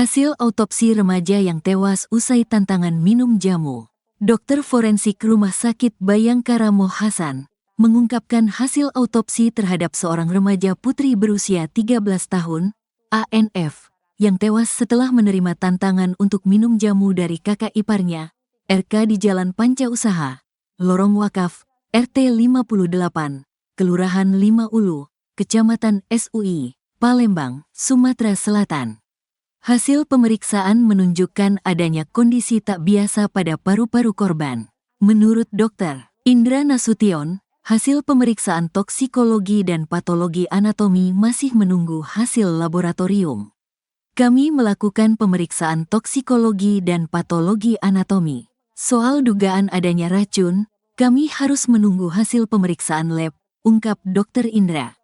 Hasil autopsi remaja yang tewas usai tantangan minum jamu. Dokter forensik Rumah Sakit Bayangkara Mo Hasan mengungkapkan hasil autopsi terhadap seorang remaja putri berusia 13 tahun, ANF, yang tewas setelah menerima tantangan untuk minum jamu dari kakak iparnya, RK di Jalan Panca Usaha, Lorong Wakaf, RT 58, Kelurahan 5 Ulu, Kecamatan SUI, Palembang, Sumatera Selatan. Hasil pemeriksaan menunjukkan adanya kondisi tak biasa pada paru-paru korban. Menurut Dr. Indra Nasution, hasil pemeriksaan toksikologi dan patologi anatomi masih menunggu hasil laboratorium. Kami melakukan pemeriksaan toksikologi dan patologi anatomi. Soal dugaan adanya racun, kami harus menunggu hasil pemeriksaan lab, ungkap Dr. Indra.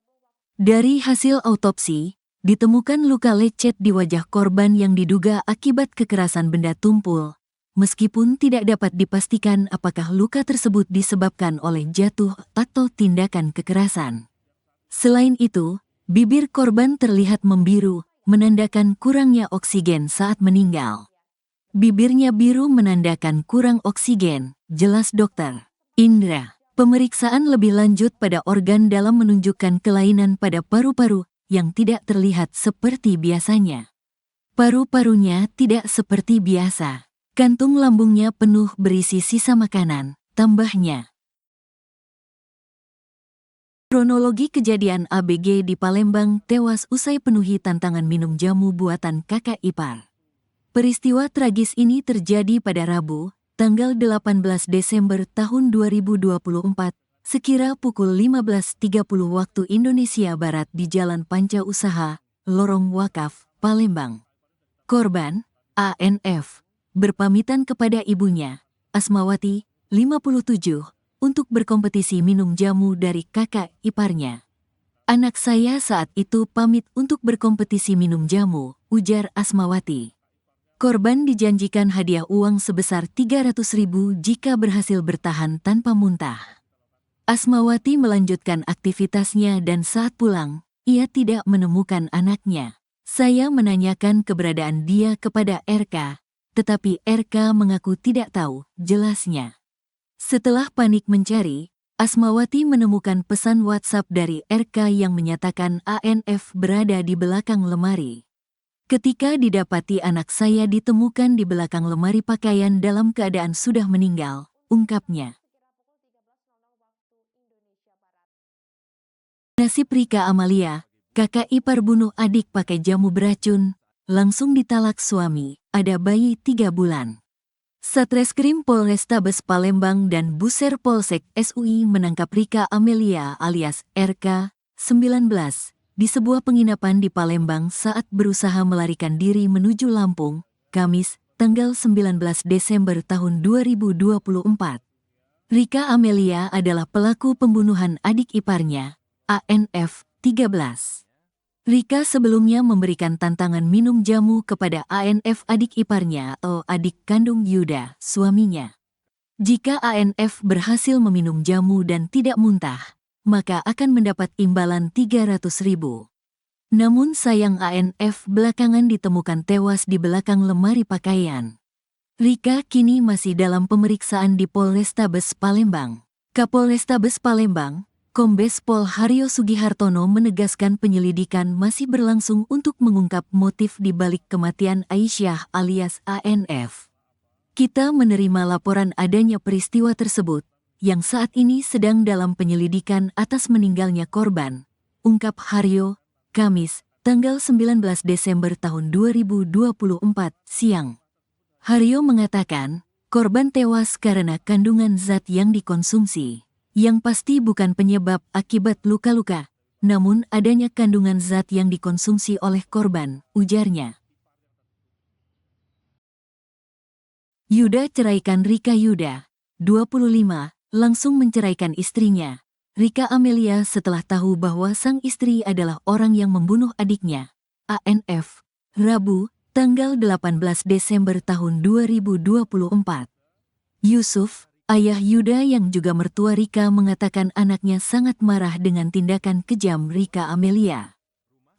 Dari hasil autopsi, ditemukan luka lecet di wajah korban yang diduga akibat kekerasan benda tumpul, meskipun tidak dapat dipastikan apakah luka tersebut disebabkan oleh jatuh atau tindakan kekerasan. Selain itu, bibir korban terlihat membiru, menandakan kurangnya oksigen saat meninggal. Bibirnya biru menandakan kurang oksigen, jelas Dr. Indra. Pemeriksaan lebih lanjut pada organ dalam menunjukkan kelainan pada paru-paru yang tidak terlihat seperti biasanya. Paru-parunya tidak seperti biasa. Kantung lambungnya penuh berisi sisa makanan, tambahnya. Kronologi kejadian ABG di Palembang tewas usai penuhi tantangan minum jamu buatan kakak ipar. Peristiwa tragis ini terjadi pada Rabu, tanggal 18 Desember tahun 2024, sekira pukul 15.30 waktu Indonesia Barat di Jalan Panca Usaha, Lorong Wakaf, Palembang. Korban, ANF, berpamitan kepada ibunya, Asmawati, 57, untuk berkompetisi minum jamu dari kakak iparnya. Anak saya saat itu pamit untuk berkompetisi minum jamu, ujar Asmawati. Korban dijanjikan hadiah uang sebesar 300.000 jika berhasil bertahan tanpa muntah. Asmawati melanjutkan aktivitasnya dan saat pulang, ia tidak menemukan anaknya. Saya menanyakan keberadaan dia kepada RK, tetapi RK mengaku tidak tahu, jelasnya. Setelah panik mencari, Asmawati menemukan pesan WhatsApp dari RK yang menyatakan ANF berada di belakang lemari. Ketika didapati anak saya ditemukan di belakang lemari pakaian dalam keadaan sudah meninggal, ungkapnya. Nasib Rika Amalia, kakak ipar bunuh adik pakai jamu beracun, langsung ditalak suami, ada bayi 3 bulan. Satreskrim Polrestabes Palembang dan Buser Polsek SUI menangkap Rika Amelia alias RK, 19, di sebuah penginapan di Palembang saat berusaha melarikan diri menuju Lampung, Kamis, tanggal 19 Desember tahun 2024. Rika Amelia adalah pelaku pembunuhan adik iparnya, ANF, 13. Rika sebelumnya memberikan tantangan minum jamu kepada ANF adik iparnya atau adik kandung Yuda, suaminya. Jika ANF berhasil meminum jamu dan tidak muntah, maka akan mendapat imbalan 300.000. Namun sayang ANF belakangan ditemukan tewas di belakang lemari pakaian. Rika kini masih dalam pemeriksaan di Polrestabes Palembang. Kapolrestabes Palembang, Kombes Pol Haryo Sugihartono menegaskan penyelidikan masih berlangsung untuk mengungkap motif di balik kematian Aisyah alias ANF. Kita menerima laporan adanya peristiwa tersebut, yang saat ini sedang dalam penyelidikan atas meninggalnya korban, ungkap Haryo, Kamis, tanggal 19 Desember tahun 2024, siang. Haryo mengatakan, korban tewas karena kandungan zat yang dikonsumsi, yang pasti bukan penyebab akibat luka-luka, namun adanya kandungan zat yang dikonsumsi oleh korban, ujarnya. Yuda ceraikan Rika. Yuda, 25, langsung menceraikan istrinya, Rika Amelia, setelah tahu bahwa sang istri adalah orang yang membunuh adiknya, ANF, Rabu, tanggal 18 Desember tahun 2024. Yusuf, ayah Yuda yang juga mertua Rika, mengatakan anaknya sangat marah dengan tindakan kejam Rika Amelia.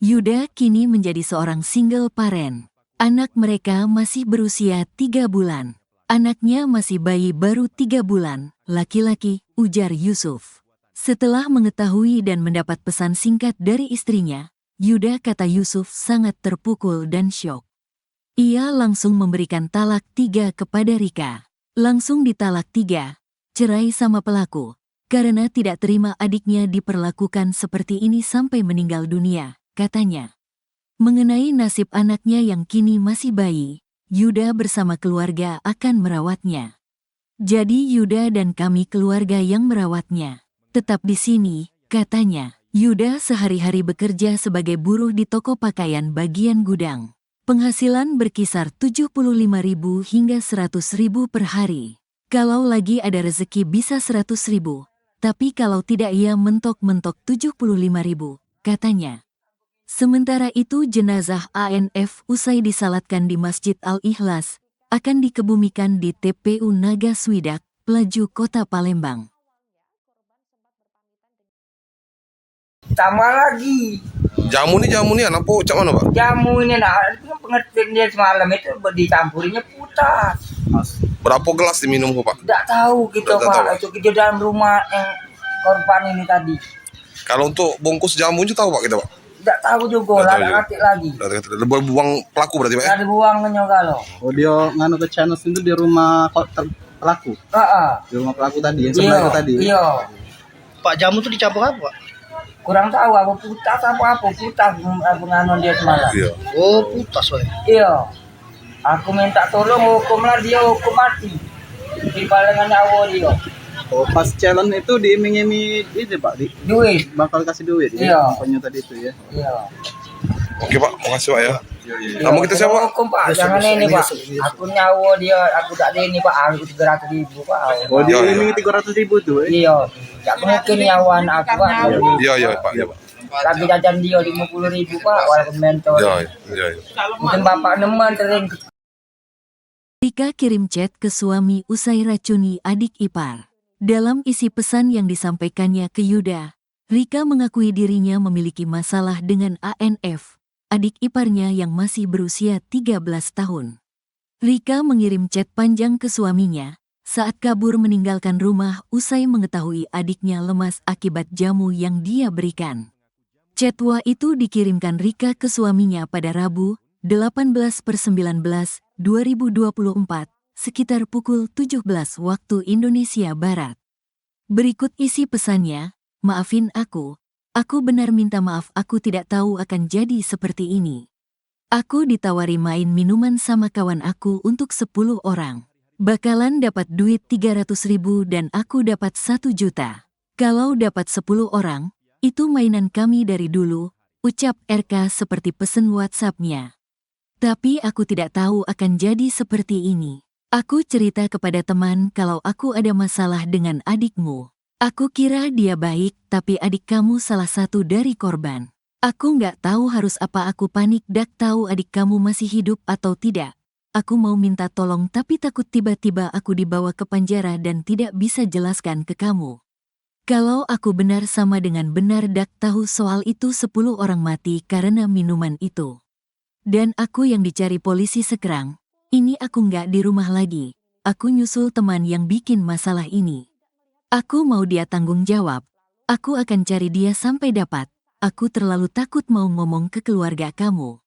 Yuda kini menjadi seorang single parent. Anak mereka masih berusia 3 bulan. Anaknya masih bayi baru 3 bulan, laki-laki, ujar Yusuf. Setelah mengetahui dan mendapat pesan singkat dari istrinya, Yuda, kata Yusuf, sangat terpukul dan syok. Ia langsung memberikan talak 3 kepada Rika. Langsung ditalak 3, cerai sama pelaku, karena tidak terima adiknya diperlakukan seperti ini sampai meninggal dunia, katanya. Mengenai nasib anaknya yang kini masih bayi, Yuda bersama keluarga akan merawatnya. Jadi Yuda dan kami keluarga yang merawatnya. Tetap di sini, katanya. Yuda sehari-hari bekerja sebagai buruh di toko pakaian bagian gudang. Penghasilan berkisar 75.000 hingga 100.000 per hari. Kalau lagi ada rezeki bisa 100.000, tapi kalau tidak ia mentok-mentok 75.000, katanya. Sementara itu jenazah ANF usai disalatkan di Masjid Al-Ikhlas, akan dikebumikan di TPU Naga Swidak, Pelaju, Kota Palembang. Tambah lagi. Jamu nih anak po, cak mana pak? Jamu ini itu pengertian dia semalam itu ditampurinya putas. Berapa gelas diminum pak? Tidak tahu gitu Tidak Pak. tahu. Itu di dalam rumah yang korban ini tadi. Kalau untuk bungkus jamu itu tahu pak kita pak? Tidak tahu juga Nggak lah, tahu juga. ngerti lagi. Lebih buang pelaku berarti pak? Nggak dibuangnya kalau. Oh, dia nganu ke channel itu di rumah pelaku. Di rumah pelaku tadi yang sebelah itu tadi. Iya. Pak, jamu tuh dicampur apa, Pak? Kurang tahu aku putas apa putas penganuan dia semalam. Iya. Oh, putas, Pak. Iya. Aku minta tolong hukumlah dia, hukum mati. Di palengan nyawa dia. Oh, pas challenge itu diiming-iming ini Pak, Duit. bakal kasih duit Iya. Pokoknya tadi itu ya. Iya. Oke pak, makasih pak ya. Iya, Kamu kita siapa? hukum Pak, jangan ini Pak. Aku nyawa dia, aku tak ada ini Pak, aku 300.000 Pak. Oh, dia Iya, iming 300.000 tuh. Iya, tak mungkin nyawa anak aku Pak. Iya pak. Iya pak. Lagi jajan dia 50.000 Pak, walaupun mentor. Iya. Mungkin bapak nemen sering. Rika kirim chat ke suami usai racuni adik ipar. Dalam isi pesan yang disampaikannya ke Yuda, Rika mengakui dirinya memiliki masalah dengan ANF, adik iparnya yang masih berusia 13 tahun. Rika mengirim chat panjang ke suaminya saat kabur meninggalkan rumah usai mengetahui adiknya lemas akibat jamu yang dia berikan. Chatwa itu dikirimkan Rika ke suaminya pada Rabu, 18/19/2024, sekitar pukul 17 waktu Indonesia Barat. Berikut isi pesannya, "Maafin aku benar minta maaf, aku tidak tahu akan jadi seperti ini. Aku ditawari main minuman sama kawan aku untuk 10 orang. Bakalan dapat duit 300.000 dan aku dapat 1 juta. Kalau dapat 10 orang, itu mainan kami dari dulu," ucap RK seperti pesan WhatsApp-nya. "Tapi aku tidak tahu akan jadi seperti ini. Aku cerita kepada teman kalau aku ada masalah dengan adikmu. Aku kira dia baik, tapi adik kamu salah satu dari korban. Aku nggak tahu harus apa, aku panik dak tahu adik kamu masih hidup atau tidak. Aku mau minta tolong tapi takut tiba-tiba aku dibawa ke penjara dan tidak bisa jelaskan ke kamu. Kalau aku benar sama dengan benar dak tahu soal itu 10 orang mati karena minuman itu. Dan aku yang dicari polisi sekarang. Ini aku nggak di rumah lagi. Aku nyusul teman yang bikin masalah ini. Aku mau dia tanggung jawab. Aku akan cari dia sampai dapat. Aku terlalu takut mau ngomong ke keluarga kamu.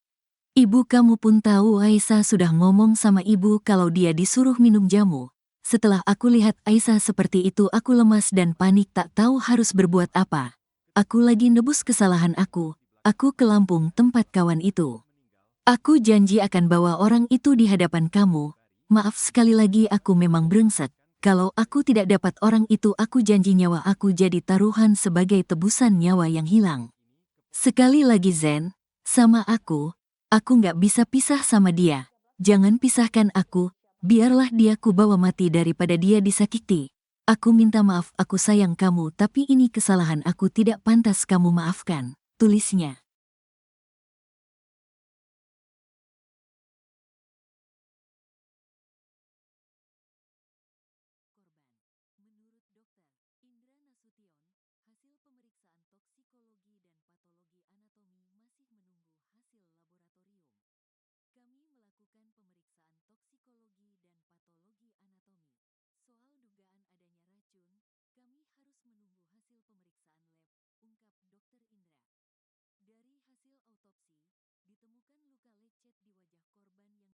Ibu kamu pun tahu Aisyah sudah ngomong sama ibu kalau dia disuruh minum jamu. Setelah aku lihat Aisyah seperti itu aku lemas dan panik tak tahu harus berbuat apa. Aku lagi nebus kesalahan aku. Aku ke Lampung tempat kawan itu. Aku janji akan bawa orang itu di hadapan kamu. Maaf sekali lagi aku memang brengsek. Kalau aku tidak dapat orang itu aku janji nyawa aku jadi taruhan sebagai tebusan nyawa yang hilang. Sekali lagi Zen, sama aku nggak bisa pisah sama dia. Jangan pisahkan aku, biarlah dia ku bawa mati daripada dia disakiti. Aku minta maaf, aku sayang kamu tapi ini kesalahan aku tidak pantas kamu maafkan, tulisnya. Menurut dokter Indra Nasution, hasil pemeriksaan toksikologi dan patologi anatomi masih menunggu hasil laboratorium. Kami Dr. Indra. Dari hasil autopsi, ditemukan luka lecet di wajah korban yang